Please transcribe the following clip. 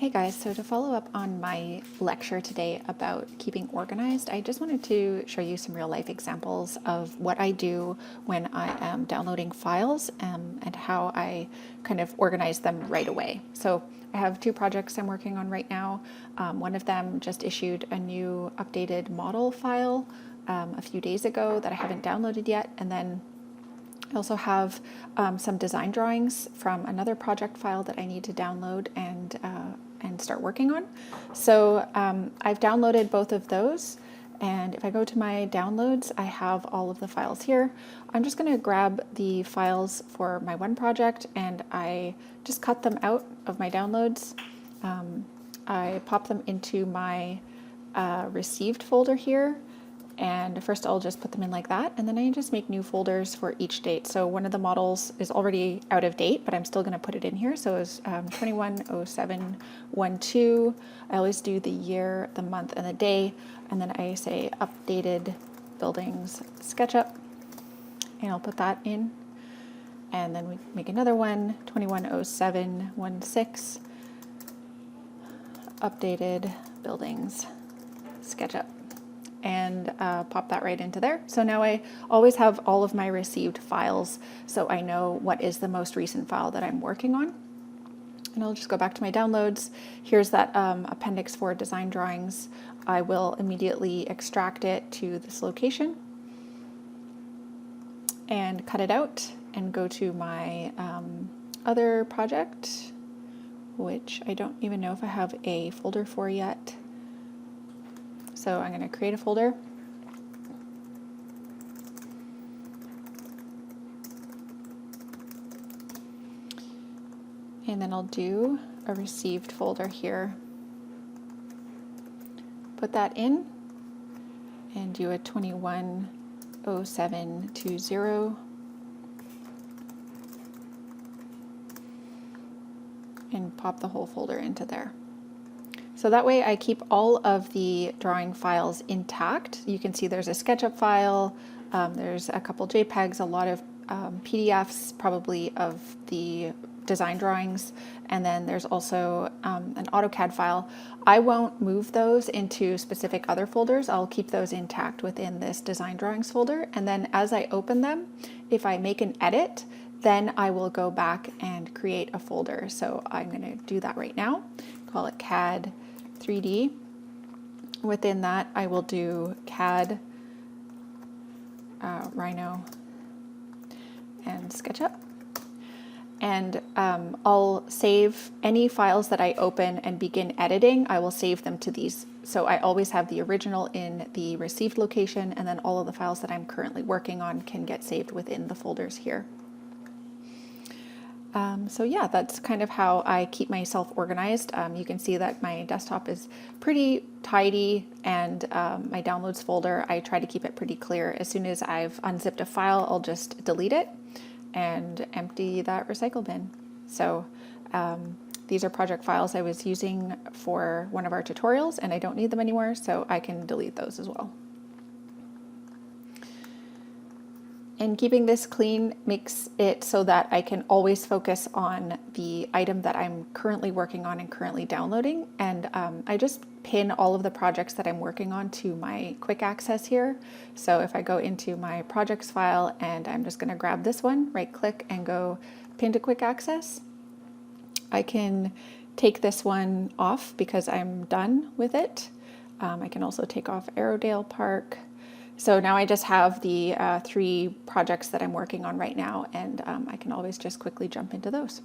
Hey guys, so to follow up on my lecture today about keeping organized, I just wanted to show you some real life examples of what I do when I am downloading files and how I kind of organize them right away. So I have two projects I'm working on right now. One of them just issued a new updated model file a few days ago that I haven't downloaded yet, and then I also have some design drawings from another project file that I need to download and start working on. So I've downloaded both of those, and if I go to my downloads, I have all of the files here. I'm just going to grab the files for my one project, and I just cut them out of my downloads. I pop them into my received folder here. And first I'll just put them in like that, and then I just make new folders for each date. So one of the models is already out of date, but I'm still going to put it in here. So it's 210712. I always do the year, the month, and the day, and then I say updated buildings SketchUp, and I'll put that in. And then we make another one, 210716, updated buildings SketchUp, and pop that right into there. So now I always have all of my received files, so I know what is the most recent file that I'm working on. And I'll just go back to my downloads. Here's that appendix for design drawings. I will immediately extract it to this location and cut it out and go to my other project, which I don't even know if I have a folder for yet. So I'm going to create a folder. And then I'll do a received folder here. Put that in and do a 210720 and pop the whole folder into there. So that way I keep all of the drawing files intact. You can see there's a SketchUp file, there's a couple JPEGs, a lot of PDFs probably of the design drawings, and then there's also an AutoCAD file. I won't move those into specific other folders. I'll keep those intact within this design drawings folder, and then as I open them, if I make an edit, then I will go back and create a folder. So I'm going to do that right now. Call it CAD 3D. Within that, I will do CAD, Rhino, and SketchUp. And I'll save any files that I open and begin editing. I will save them to these. So I always have the original in the received location, and then all of the files that I'm currently working on can get saved within the folders here. So yeah, that's kind of how I keep myself organized. You can see that my desktop is pretty tidy, and my downloads folder, I try to keep it pretty clear. As soon as I've unzipped a file, I'll just delete it and empty that recycle bin. So these are project files I was using for one of our tutorials, and I don't need them anymore, so I can delete those as well. And keeping this clean makes it so that I can always focus on the item that I'm currently working on and currently downloading. And I just pin all of the projects that I'm working on to my quick access here. So if I go into my projects file, and I'm just going to grab this one, right click and go pin to quick access, I can take this one off because I'm done with it. I can also take off Arrowdale Park. So now I just have the 3 projects that I'm working on right now, and I can always just quickly jump into those.